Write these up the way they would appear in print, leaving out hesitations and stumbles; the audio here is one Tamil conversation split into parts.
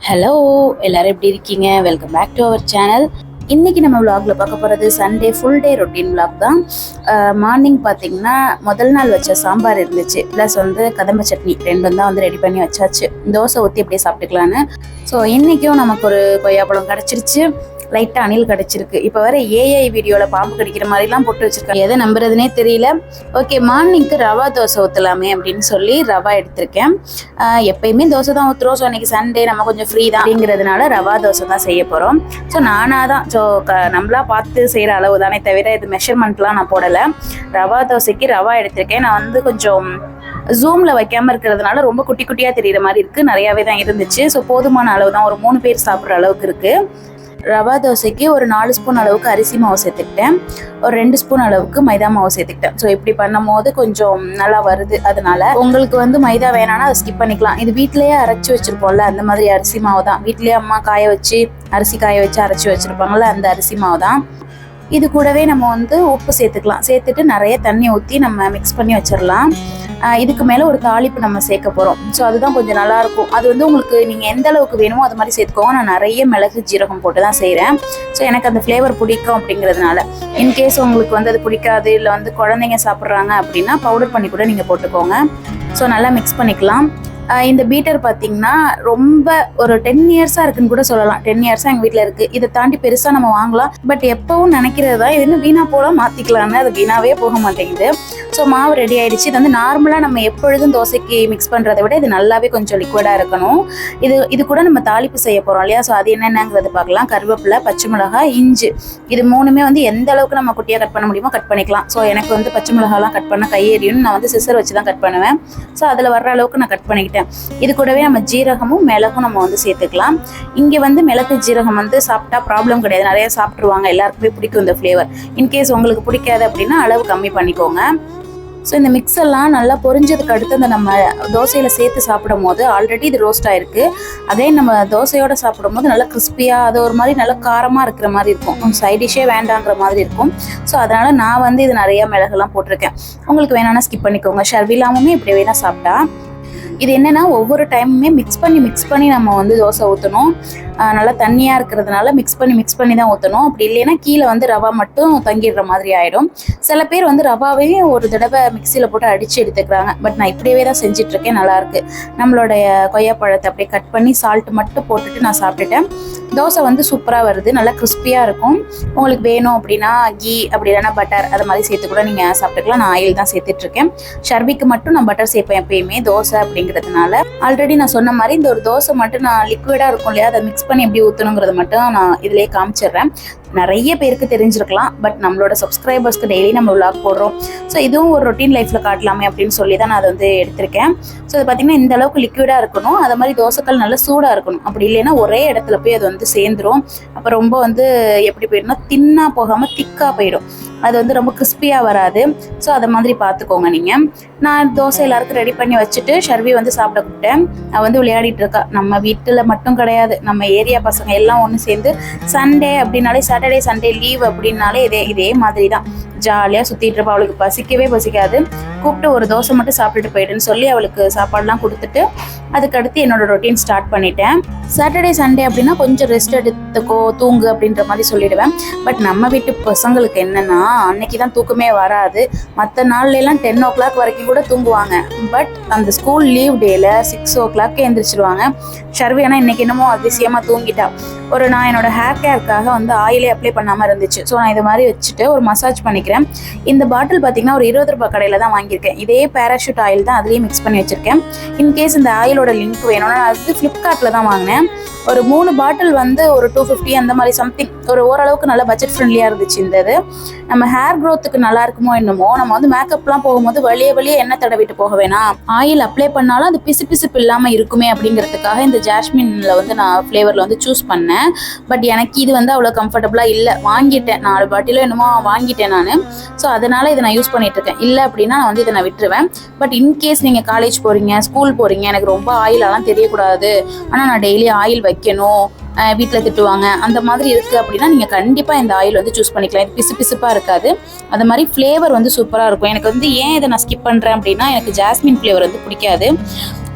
ஹலோ, எல்லாரும் எப்படி இருக்கீங்க? Welcome back to our channel. இன்றைக்கி நம்ம விலாகில் பார்க்க போகிறது Sunday full day routine vlog தான். மார்னிங் பார்த்திங்கன்னா முதல் நாள் வச்ச சாம்பார் இருந்துச்சு, ப்ளஸ் வந்து கதம்ப சட்னி ரெண்டும் தான் வந்து ரெடி பண்ணி வச்சாச்சு. தோசை ஊற்றி அப்படியே சாப்பிட்டுக்கலான்னு. ஸோ இன்றைக்கும் நமக்கு ஒரு கொய்யாப்பழம் கிடச்சிருச்சு, லைட்டாக அணில் கிடச்சிருக்கு. இப்போ வர ஏஐ வீடியோவில் பாம்பு கடிக்கிற மாதிரிலாம் போட்டு வச்சுருக்காங்க, எதை நம்புறதுனே தெரியல. ஓகே, மார்னிங்க்கு ரவா தோசை ஊற்றலாமே அப்படின்னு சொல்லி ரவா எடுத்திருக்கேன். எப்பயுமே தோசை தான் ஊற்றுறோம். ஸோ அன்றைக்கி சண்டே நம்ம கொஞ்சம் ஃப்ரீ தான் அப்படிங்கிறதுனால ரவா தோசை தான் செய்ய போகிறோம். ஸோ நானாக தான் நம்மளா பார்த்து செய்கிற அளவு தானே தவிர இது மெஷர்மெண்ட்லாம் நான் போடலை. ரவா தோசைக்கு ரவா எடுத்திருக்கேன். நான் வந்து கொஞ்சம் ஜூமில் வைக்காமல் இருக்கிறதுனால ரொம்ப குட்டி குட்டியாக தெரிகிற மாதிரி இருக்குது, நிறையாவே தான் இருந்துச்சு. ஸோ போதுமான அளவு தான், ஒரு 3 பேர் சாப்பிட்ற அளவுக்கு இருக்குது. ரவா தோசைக்கு ஒரு 4 ஸ்பூன் அளவுக்கு அரிசி மாவு சேர்த்துக்கிட்டேன், ஒரு 2 ஸ்பூன் அளவுக்கு மைதா மாவு சேர்த்துக்கிட்டேன். ஸோ இப்படி பண்ணும் போது கொஞ்சம் நல்லா வருது. அதனால உங்களுக்கு வந்து மைதா வேணான்னா அதை ஸ்கிப் பண்ணிக்கலாம். இது வீட்டிலேயே அரைச்சி வச்சுருப்போம்ல, அந்த மாதிரி அரிசி மாவு தான். வீட்டிலேயே அம்மா அரிசி காய வச்சு அரைச்சி வச்சுருப்பாங்கள்ல, அந்த அரிசி மாவு தான். இது கூடவே நம்ம வந்து உப்பு சேர்த்துக்கலாம். சேர்த்துட்டு நிறைய தண்ணி ஊற்றி நம்ம மிக்ஸ் பண்ணி வச்சிடலாம். இதுக்கு மேலே ஒரு தாளிப்பு நம்ம சேர்க்க போகிறோம். ஸோ அதுதான் கொஞ்சம் நல்லாயிருக்கும். அது வந்து உங்களுக்கு நீங்கள் எந்த அளவுக்கு வேணுமோ அது மாதிரி சேர்த்துக்கோங்க. நான் நிறைய மிளகு ஜீரகம் போட்டு தான் செய்கிறேன். ஸோ எனக்கு அந்த ஃப்ளேவர் பிடிக்கும் அப்படிங்கிறதுனால. இன்கேஸ் உங்களுக்கு வந்து அது பிடிக்காது, இல்லை வந்து குழந்தைங்க சாப்பிட்றாங்க அப்படின்னா பவுடர் பண்ணி கூட நீங்கள் போட்டுக்கோங்க. ஸோ நல்லா மிக்ஸ் பண்ணிக்கலாம். இந்த பீட்டர் பார்த்தீங்கன்னா ரொம்ப ஒரு 10 இயர்ஸாக இருக்குன்னு கூட சொல்லலாம். 10 இயர்ஸாக எங்கள் வீட்டில் இருக்குது. இதை தாண்டி பெருசாக நம்ம வாங்கலாம், பட் எப்பவும் நினைக்கிறது தான் இது இன்னும் வீணாக போல மாற்றிக்கலான்னு. அது வீணாவே போக மாட்டேங்குது. ஸோ மாவு ரெடி ஆகிடுச்சு. இது வந்து நார்மலாக நம்ம எப்பொழுதும் தோசைக்கு மிக்ஸ் பண்ணுறதை விட இது நல்லாவே கொஞ்சம் லிக்விடாக இருக்கணும். இது கூட நம்ம தாளிப்பு செய்ய போகிறோம் இல்லையா? ஸோ அது என்னென்னங்கிறது பார்க்கலாம். கருவேப்பிலை, பச்சை மிளகாய், இஞ்சி, இது 3மே வந்து எந்த அளவுக்கு நம்ம குட்டியாக கட் பண்ண முடியுமோ கட் பண்ணிக்கலாம். ஸோ எனக்கு வந்து பச்சை மிளகாலாம் கட் பண்ண கையேறியும், நான் வந்து சிசர் வச்சு தான் கட் பண்ணுவேன். ஸோ அதில் வர்ற அளவுக்கு நான் கட் பண்ணிக்கிட்டேன். இது கூடவே நம்ம ஜீரகமும் மிளகும் நம்ம வந்து சேர்த்துக்கலாம். இங்கே வந்து மிளகு ஜீரகம் வந்து சாப்பிட்டா ப்ராப்ளம் கிடையாது, நிறைய சாப்பிட்ருவாங்க, எல்லாருக்குமே பிடிக்கும் இந்த ஃப்ளேவர். இன்கேஸ் உங்களுக்கு பிடிக்காது அப்படின்னா அளவு கம்மி பண்ணிக்கோங்க. ஸோ இந்த மிக்ஸ் எல்லாம் நல்லா பொரிஞ்சதுக்கு அடுத்து அந்த நம்ம தோசையில் சேர்த்து சாப்பிடும் போது ஆல்ரெடி இது ரோஸ்ட் ஆகிருக்கு. அதே நம்ம தோசையோடு சாப்பிடும் போது நல்லா கிறிஸ்பியாக, அது ஒரு மாதிரி நல்லா காரமாக இருக்கிற மாதிரி இருக்கும். சைட் டிஷ்ஷே வேண்டான்ற மாதிரி இருக்கும். ஸோ அதனால் நான் வந்து இது நிறையா மிளகுலாம் போட்டிருக்கேன். உங்களுக்கு வேணான்னா ஸ்கிப் பண்ணிக்கோங்க. ஷர்விலாமுமே இப்படி வேணால் சாப்பிட்டா. இது என்னென்னா ஒவ்வொரு டைமுமே மிக்ஸ் பண்ணி நம்ம வந்து தோசை ஊற்றணும். நல்லா தண்ணியாக இருக்கிறதுனால மிக்ஸ் பண்ணி தான் ஊற்றணும். அப்படி இல்லைன்னா கீழே வந்து ரவா மட்டும் தங்கிடுற மாதிரி ஆகிடும். சில பேர் வந்து ரவாவையும் ஒரு தடவை மிக்சியில் போட்டு அடித்து எடுத்துக்கிறாங்க. பட் நான் இப்படியே தான் செஞ்சிட்ருக்கேன். நல்லாயிருக்கு. நம்மளுடைய கொய்யாப்பழத்தை அப்படியே கட் பண்ணி சால்ட்டு மட்டும் போட்டுட்டு நான் சாப்பிட்டுட்டேன். தோசை வந்து சூப்பராக வருது, நல்லா கிறிஸ்பியாக இருக்கும். உங்களுக்கு வேணும் அப்படின்னா கீ, அப்படி இல்லைன்னா பட்டர், அது மாதிரி சேர்த்து கூட நீங்கள் சாப்பிட்டுக்கலாம். நான் ஆயில் தான் சேர்த்துட்ருக்கேன். ஷர்பிக்கு மட்டும் நான் பட்டர் சேர்ப்பேன் எப்பயுமே, தோசை அப்படிங்கிறதுனால. ஆல்ரெடி நான் சொன்ன மாதிரி இந்த ஒரு தோசை மட்டும் நான் லிக்விடாக இருக்கும் இல்லையா, அதை மிக்ஸ் பண்ணி எப்படி ஊற்றணுங்கிறது மட்டும் நான் இதிலே காமிச்சிடுறேன். நிறைய பேருக்கு தெரிஞ்சிருக்கலாம், பட் நம்மளோட சப்ஸ்கிரைபர்ஸ்க்கு டெய்லி நம்ம விலாக் போடுறோம். ஸோ இதுவும் ஒரு ரொட்டீன் லைஃப்பில் காட்டலாமே அப்படின்னு சொல்லி தான் நான் அதை வந்து எடுத்திருக்கேன். ஸோ அது பார்த்திங்கன்னா இந்த அளவுக்கு லிக்விடாக இருக்கணும். அது மாதிரி தோசைக்கல் நல்லா சூடாக இருக்கணும். அப்படி இல்லைன்னா ஒரே இடத்துல போய் அது வந்து சேர்ந்துரும். அப்போ ரொம்ப வந்து எப்படி போயிடும்னா தின்னாக போகாமல் திக்காக போயிடும். அது வந்து ரொம்ப கிறிஸ்பியாக வராது. ஸோ அதை மாதிரி பார்த்துக்கோங்க நீங்கள். நான் தோசை எல்லாருக்கும் ரெடி பண்ணி வச்சுட்டு ஷர்வி வந்து சாப்பிட கூப்பிட்டேன். அவள் வந்து விளையாடிட்டு இருக்கா. நம்ம வீட்டில் மட்டும் கிடையாது, நம்ம ஏரியா பசங்க எல்லாம் ஒன்று சேர்ந்து சண்டே அப்படின்னாலே, சாட்டர்டே சண்டே லீவ் அப்படின்னாலே இதே மாதிரி தான் ஜாலியாக சுற்றிட்டு இருப்பா. அவளுக்கு பசிக்கவே பசிக்காது. கூப்பிட்டு ஒரு தோசை மட்டும் சாப்பிட்டுட்டு போயிடுன்னு சொல்லி அவளுக்கு சாப்பாடுலாம் கொடுத்துட்டு அதுக்கடுத்து என்னோடய ரொட்டீன் ஸ்டார்ட் பண்ணிட்டேன். சாட்டர்டே சண்டே அப்படின்னா கொஞ்சம் ரெஸ்ட் எடுத்துக்கோ, தூங்கு அப்படின்ற மாதிரி சொல்லிடுவேன். பட் நம்ம வீட்டு பசங்களுக்கு என்னென்னா அன்னைக்கு தான் தூக்கமே வராது. மற்ற நாள்லாம் 10 o'clock வரைக்கும் கூட தூங்குவாங்க. பட் அந்த ஸ்கூல் லீவ் டேயில் 6 o'clock எழுந்திரிச்சிடுவாங்க. ஷர்வியானா இன்றைக்கி என்னமோ அதிசயமாக தூங்கிட்டா. நான் என்னோட ஹேர் கேருக்காக வந்து ஆயிலே அப்ளை பண்ணாமல் இருந்துச்சு. ஸோ நான் இது மாதிரி வச்சுட்டு ஒரு மசாஜ் பண்ணிக்கிறேன். இந்த பாட்டில் பார்த்திங்கன்னா ஒரு 20 ரூபாய் கடையில் தான் வாங்கியிருக்கேன். இதே பேராஷூட் ஆயில் தான் அதுலேயும் மிக்ஸ் பண்ணி வச்சுருக்கேன். இன்கேஸ் இந்த ஆயிலோட லிங்க் வேணும்னா அது ஃப்ளிப்கார்ட்டில் தான் வாங்கினேன். ஒரு 3 பாட்டில் வந்து ஒரு 250 அந்த மாதிரி சம்திங். ஒரு ஓரளவுக்கு நல்லா பட்ஜெட் ஃப்ரெண்ட்லியாக இருந்துச்சு. இந்த இது நம்ம ஹேர் க்ரோத்துக்கு நல்லா இருக்குமோ என்னமோ. நம்ம வந்து மேக்கப்லாம் போகும்போது வழியே எண்ணெய் தடவிட்டு போக வேணாம், ஆயில் அப்ளை பண்ணாலும் அது பிசு இல்லாமல் இருக்குமே அப்படிங்கிறதுக்காக இந்த ஜாஸ்மினில் வந்து நான் ஃப்ளேவரில் வந்து சூஸ் பண்ணேன். பட் எனக்கு இது வந்து அவ்வளோ கம்ஃபர்டபுளாக இல்லை. வாங்கிட்டேன் 4 பாட்டிலும் என்னமோ வாங்கிட்டேன் நான். ஸோ அதனால் இதை நான் யூஸ் பண்ணிகிட்ருக்கேன். இல்லை அப்படின்னா நான் வந்து இதை நான் விட்டுருவேன். பட் இன்கேஸ் நீங்கள் காலேஜ் போகிறீங்க, ஸ்கூல் போகிறீங்க, எனக்கு ரொம்ப ஆயிலெல்லாம் தெரியக்கூடாது, ஆனால் நான் டெய்லி ஆயில் வைக்கணும், வீட்டில் திட்டுவாங்க, அந்த மாதிரி இருக்குது அப்படின்னா நீங்கள் கண்டிப்பாக இந்த ஆயில் வந்து சூஸ் பண்ணிக்கலாம். இது பிசுப்பாக இருக்காது. அது மாதிரி ஃப்ளேவர் வந்து சூப்பராக இருக்கும். எனக்கு வந்து ஏன் இதை நான் ஸ்கிப் பண்ணுறேன் அப்படின்னா எனக்கு ஜாஸ்மின் ஃப்ளேவர் வந்து பிடிக்காது.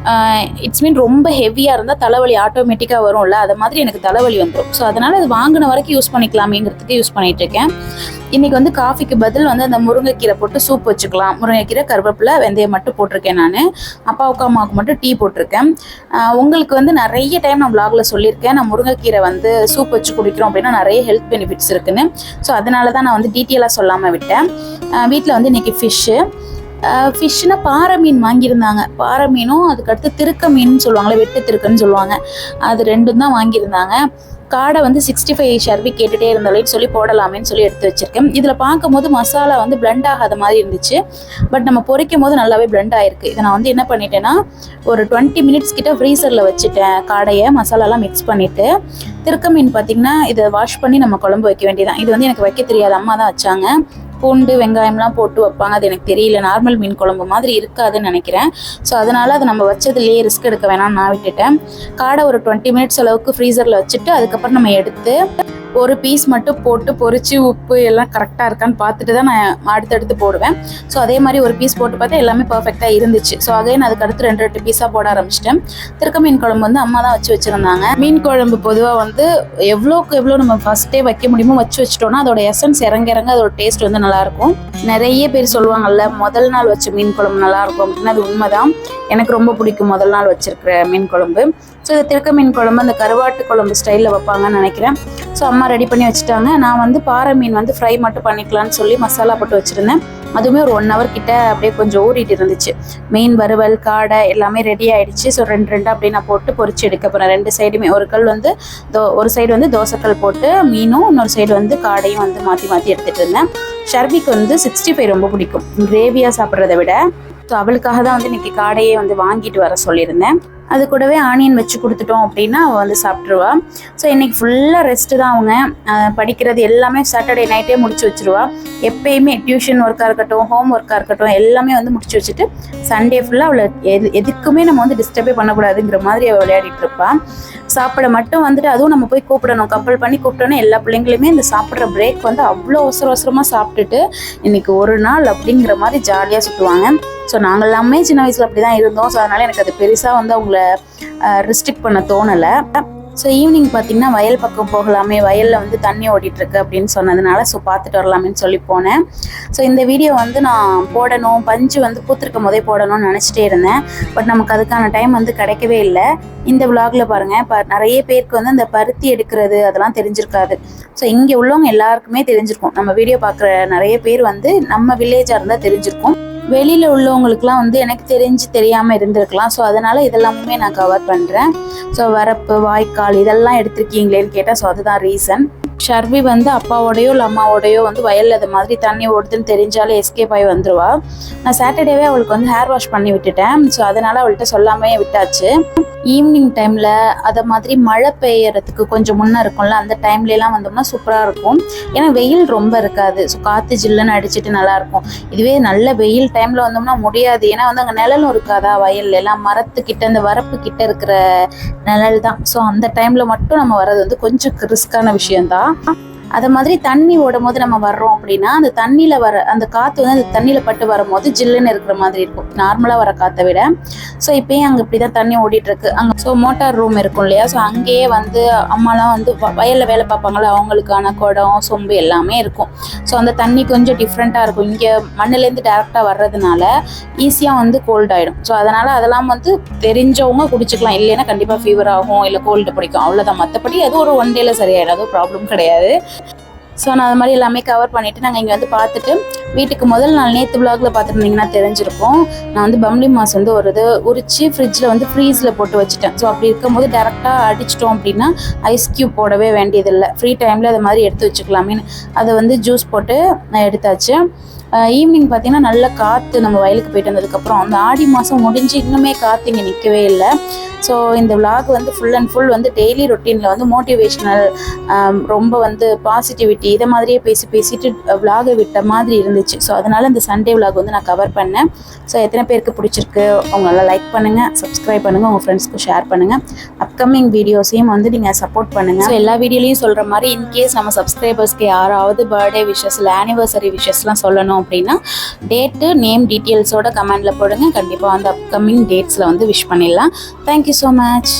இட்ஸ் மீன் ரொம்ப ஹெவியாக இருந்தால் தலைவலி ஆட்டோமேட்டிக்காக வரும்ல, அது மாதிரி எனக்கு தலைவலி வந்துடும். ஸோ அதனால் அது வாங்கின வரைக்கும் யூஸ் பண்ணிக்கலாமேங்கிறதுக்கு யூஸ் பண்ணிகிட்ருக்கேன். இன்றைக்கி வந்து காஃபிக்கு பதில் வந்து அந்த முருங்கைக்கீரை போட்டு சூப் வச்சுக்கலாம். முருங்கைக்கீரை, கருவேப்பிலை, வெந்தயம் மட்டும் போட்டிருக்கேன். நான் அப்பாவுக்கு அம்மாவுக்கு மட்டும் டீ போட்டிருக்கேன். உங்களுக்கு வந்து நிறைய டைம் நான் விளாகில் சொல்லியிருக்கேன், நான் முருங்கைக்கீரை வந்து சூப் வச்சு குடிக்கிறோம் அப்படின்னா நிறைய ஹெல்த் பெனிஃபிட்ஸ் இருக்குன்னு. ஸோ அதனால தான் நான் வந்து டீட்டெயிலாக சொல்லாமல் விட்டேன். வீட்டில் வந்து இன்றைக்கி ஃபிஷ்ஷுனா பாறை மீன் வாங்கியிருந்தாங்க. பாறை மீனும் அதுக்கடுத்து திருக்க மீன் சொல்லுவாங்களே, வெட்டு திருக்கன்னு சொல்லுவாங்க, அது ரெண்டும் தான் வாங்கியிருந்தாங்க. காடை வந்து 65 ஷர்வி கேட்டுகிட்டே இருந்தாலேன்னு சொல்லி போடலாமேன்னு சொல்லி எடுத்து வச்சுருக்கேன். இதில் பார்க்கும்போது மசாலா வந்து பிளெண்ட் ஆகாத மாதிரி இருந்துச்சு, பட் நம்ம பொரிக்கும் போது நல்லாவே பிளெண்ட் ஆகிருக்கு. இதை நான் வந்து என்ன பண்ணிட்டேன்னா ஒரு 20 மினிட்ஸ் கிட்ட ஃப்ரீசரில் வச்சுட்டேன். காடையை மசாலாலாம் மிக்ஸ் பண்ணிவிட்டு, திருக்க மீன் பார்த்திங்கன்னா இதை வாஷ் பண்ணி நம்ம குழம்பு வைக்க வேண்டியதான். இது வந்து எனக்கு வைக்க தெரியாது, அம்மா தான் வச்சாங்க. பூண்டு வெங்காயம்லாம் போட்டு வைப்பாங்க, அது எனக்கு தெரியல. நார்மல் மீன் குழம்பு மாதிரி இருக்காதுன்னு நினைக்கிறேன். ஸோ அதனால் அது நம்ம வச்சதுலேயே ரிஸ்க் எடுக்க வேணாம்னு நான் விட்டுட்டேன். காடை ஒரு 20 மினிட்ஸ் அளவுக்கு ஃப்ரீசரில் வச்சுட்டு அதுக்கப்புறம் நம்ம எடுத்து ஒரு பீஸ் மட்டும் போட்டு பொரிச்சு உப்பு எல்லாம் கரெக்டாக இருக்கான்னு பார்த்துட்டு தான் நான் அடுத்தடுத்து போடுவேன். ஸோ அதே மாதிரி ஒரு பீஸ் போட்டு பார்த்தா எல்லாமே பர்ஃபெக்டாக இருந்துச்சு. ஸோ அகைன் அதுக்கடுத்து 2 பீஸாக போட ஆரம்பிச்சிட்டேன். திருக்க மீன் குழம்பு வந்து அம்மா தான் வச்சுருந்தாங்க. மீன் குழம்பு பொதுவாக வந்து எவ்வளோக்கு எவ்வளோ நம்ம ஃபஸ்ட்டே வைக்க முடியுமோ வச்சிட்டோம்னா அதோட எசன்ஸ் இறங்க அதோட டேஸ்ட் வந்து நல்லாயிருக்கும். நிறைய பேர் சொல்லுவாங்கல்ல முதல் நாள் வச்ச மீன் குழம்பு நல்லாயிருக்கும் அப்படின்னா அது உண்மைதான். எனக்கு ரொம்ப பிடிக்கும் முதல் நாள் வச்சிருக்கிற மீன் குழம்பு. ஸோ இந்த திருக்க மீன் குழம்பு அந்த கருவாட்டு குழம்பு ஸ்டைலில் வைப்பாங்கன்னு நினைக்கிறேன். ஸோ அம்மா ரெடி பண்ணி வச்சுட்டாங்க. நான் வந்து பாறை மீன் வந்து ஃப்ரை மட்டும் பண்ணிக்கலான்னு சொல்லி மசாலா போட்டு வச்சுருந்தேன். அதுவுமே ஒரு 1 ஹவர் கிட்ட அப்படியே கொஞ்சம் ஊறிட்டு இருந்துச்சு. மீன் வறுவல் காடை எல்லாமே ரெடி ஆகிடுச்சு. ஸோ 2 அப்படியே நான் போட்டு பொரிச்சு எடுக்க போகிறேன். 2 சைடுமே ஒரு கல் வந்து ஒரு சைடு வந்து தோசைக்கல் போட்டு மீனும், இன்னொரு சைடு வந்து காடையும் வந்து மாற்றி மாற்றி எடுத்துகிட்டு இருந்தேன். ஷர்விக்கு வந்து 65 ரொம்ப பிடிக்கும், கிரேவியாக சாப்பிட்றத விட. ஸோ அவளுக்காக தான் வந்து இன்றைக்கி காடையே வந்து வாங்கிட்டு வர சொல்லியிருந்தேன். அது கூடவே ஆனியன் வச்சு கொடுத்துட்டோம் அப்படின்னா அவள் வந்து சாப்பிட்ருவா. ஸோ இன்றைக்கி ஃபுல்லாக ரெஸ்ட்டு தான். அவங்க படிக்கிறது எல்லாமே சாட்டர்டே நைட்டே முடிச்சு வச்சுருவா. எப்பயுமே டியூஷன் ஒர்க்காக இருக்கட்டும், ஹோம் ஒர்க்காக இருக்கட்டும், எல்லாமே வந்து முடிச்சு வச்சுட்டு சண்டே ஃபுல்லாக அவளை எதுக்குமே நம்ம வந்து டிஸ்டர்பே பண்ணக்கூடாதுங்கிற மாதிரி அவள் விளையாடிட்டு இருப்பாள். சாப்பிட மட்டும் வந்துட்டு அதுவும் நம்ம போய் கூப்பிடணும், கம்பல் பண்ணி கூப்பிட்டோன்னா எல்லா பிள்ளைங்களுமே இந்த சாப்பிட்ற பிரேக் வந்து அவ்வளோ அவசரமாக சாப்பிட்டுட்டு இன்றைக்கி ஒரு நாள் அப்படிங்கிற மாதிரி ஜாலியாக சுற்றுவாங்க. ஸோ நாங்கள் எல்லாமே சின்ன வயசில் அப்படி தான் இருந்தோம். ஸோ அதனால் எனக்கு அது பெருசாக வந்து அவங்கள ரெஸ்ட்ரிக்ட் பண்ண தோணலை. ஸோ ஈவினிங் பார்த்திங்கன்னா வயல் பக்கம் போகலாமே, வயலில் வந்து தண்ணி ஓடிட்டுருக்கு அப்படின்னு சொன்னதுனால ஸோ பார்த்துட்டு வரலாமேன்னு சொல்லி போனேன். ஸோ இந்த வீடியோ வந்து நான் போடணும், பஞ்சு வந்து பூத்திருக்கும் போதே போடணும்னு நினச்சிட்டே இருந்தேன். பட் நமக்கு அதுக்கான டைம் வந்து கிடைக்கவே இல்லை. இந்த விலாகில் பாருங்கள், இப்போ நிறைய பேருக்கு வந்து அந்த பருத்தி எடுக்கிறது அதெல்லாம் தெரிஞ்சிருக்காது. ஸோ இங்கே உள்ளவங்க எல்லாருக்குமே தெரிஞ்சிருக்கும். நம்ம வீடியோ பார்க்குற நிறைய பேர் வந்து நம்ம வில்லேஜாக இருந்தால் தெரிஞ்சிருக்கும். வெளியில் உள்ளவங்களுக்குலாம் வந்து எனக்கு தெரியாமல் இருந்திருக்கலாம். ஸோ அதனால் இதெல்லாமே நான் கவர் பண்ணுறேன். ஸோ வரப்பு வாய்க்கால் இதெல்லாம் எடுத்திருக்கீங்களேன்னு கேட்டால் ஸோ அதுதான் ரீசன். ஷர்வி வந்து அப்பாவோடையோ இல்லை அம்மாவோடையோ வந்து வயலில் அது மாதிரி தண்ணி ஓடுதுன்னு தெரிஞ்சாலே எஸ்கேப் ஆகி வந்துடுவா. நான் சாட்டர்டேவே அவளுக்கு வந்து ஹேர் வாஷ் பண்ணி விட்டுட்டேன். ஸோ அதனால் அவள்கிட்ட சொல்லாமே விட்டாச்சு. ஈவினிங் டைமில் அதை மாதிரி மழை பெய்யறதுக்கு கொஞ்சம் முன்னே இருக்கும்ல, அந்த டைம்லலாம் வந்தோம்னா சூப்பராக இருக்கும். ஏன்னா வெயில் ரொம்ப இருக்காது. ஸோ காற்று ஜில்லுன்னு அடிச்சுட்டு நல்லாயிருக்கும். இதுவே நல்ல வெயில் டைமில் வந்தோம்னா முடியாது. ஏன்னா வந்து அங்கே நிழலும் இருக்காதா, வயல்ல எல்லாம் மரத்துக்கிட்ட அந்த வரப்பு கிட்ட இருக்கிற நிழல் தான். ஸோ அந்த டைமில் மட்டும் நம்ம வர்றது வந்து கொஞ்சம் ரிஸ்கான விஷயந்தான். அதை மாதிரி தண்ணி ஓடும் போது நம்ம வர்றோம் அப்படின்னா அந்த தண்ணியில் வர அந்த காற்று வந்து அந்த தண்ணியில் பட்டு வரும்போது ஜில்லுன்னு இருக்கிற மாதிரி இருக்கும் நார்மலாக வர காற்றை விட. ஸோ இப்போயும் அங்கே இப்படி தான் தண்ணி ஓடிட்டுருக்கு. அங்கே ஸோ மோட்டார் ரூம் இருக்கும் இல்லையா, ஸோ அங்கேயே வந்து அம்மாலாம் வந்து வயலில் வேலை பார்ப்பாங்களா, அவங்களுக்கான குடம் சொம்பு எல்லாமே இருக்கும். ஸோ அந்த தண்ணி கொஞ்சம் டிஃப்ரெண்ட்டாக இருக்கும். இங்கே மண்ணிலேருந்து டேரெக்டாக வர்றதுனால ஈஸியாக வந்து கோல்ட் ஆகிடும். ஸோ அதனால் அதெல்லாம் வந்து தெரிஞ்சவங்க குடிச்சிக்கலாம், இல்லைன்னா கண்டிப்பாக ஃபீவர் ஆகும், இல்லை கோல்டு பிடிக்கும், அவ்வளோதான். மற்றபடி அது ஒரு 1 டேயில் சரியாயிடும், அது ப்ராப்ளம் கிடையாது. ஸோ நான் அது மாதிரி எல்லாமே கவர் பண்ணிவிட்டு நாங்கள் இங்கே வந்து பார்த்துட்டு வீட்டுக்கு முதல் நாள் நேற்று விலாகில் பார்த்துருந்தீங்கன்னா தெரிஞ்சிருக்கும். நான் வந்து பம்ளி மாஸ் வந்து ஒரு இது உரித்து ஃப்ரிட்ஜில் வந்து ஃப்ரீஸில் போட்டு வச்சுட்டேன். ஸோ அப்படி இருக்கும்போது டேரெக்டாக அடிச்சிட்டோம் அப்படின்னா ஐஸ் க்யூப் போடவே வேண்டியதில்லை. ஃப்ரீ டைமில் அதை மாதிரி எடுத்து வச்சுக்கலாமேன்னு அதை வந்து ஜூஸ் போட்டு நான் எடுத்தாச்சு. ஈவினிங் பார்த்திங்கன்னா நல்ல காற்று. நம்ம வயலுக்கு போயிட்டு வந்ததுக்கப்புறம் அந்த ஆடி மாதம் முடிஞ்சு இன்னுமே காற்று இங்கே நிற்கவே இல்லை. ஸோ இந்த விலாக் வந்து ஃபுல் அண்ட் ஃபுல் வந்து டெய்லி ரொட்டீனில் வந்து மோட்டிவேஷ்னல், ரொம்ப வந்து பாசிட்டிவிட்டி இதை மாதிரியே பேசிட்டு விலாகை விட்ட மாதிரி இருந்துச்சு. ஸோ அதனால் இந்த சண்டே விலாக் வந்து நான் கவர் பண்ணேன். ஸோ எத்தனை பேருக்கு பிடிச்சிருக்கு அவங்களெல்லாம் லைக் பண்ணுங்கள், சப்ஸ்கிரைப் பண்ணுங்கள், உங்கள் ஃப்ரெண்ட்ஸ்க்கு ஷேர் பண்ணுங்கள். அப்கமிங் வீடியோஸையும் வந்து நீங்கள் சப்போர்ட் பண்ணுங்கள். ஸோ எல்லா வீடியோலையும் சொல்கிற மாதிரி இன்கேஸ் நம்ம சப்ஸ்கிரைபர்ஸ்க்கு யாராவது பர்த்டே விஷஸ் இல்லை ஆனிவர்சரி விஷஸ்லாம் சொல்லணும் பண்ணோம் அப்படின்னா டேட்டு நேம் டீட்டெயில்ஸோட கமெண்டில் போடுங்க. கண்டிப்பாக வந்து அப்கமிங் டேட்ஸில் வந்து விஷ் பண்ணிடலாம். Thank you so much.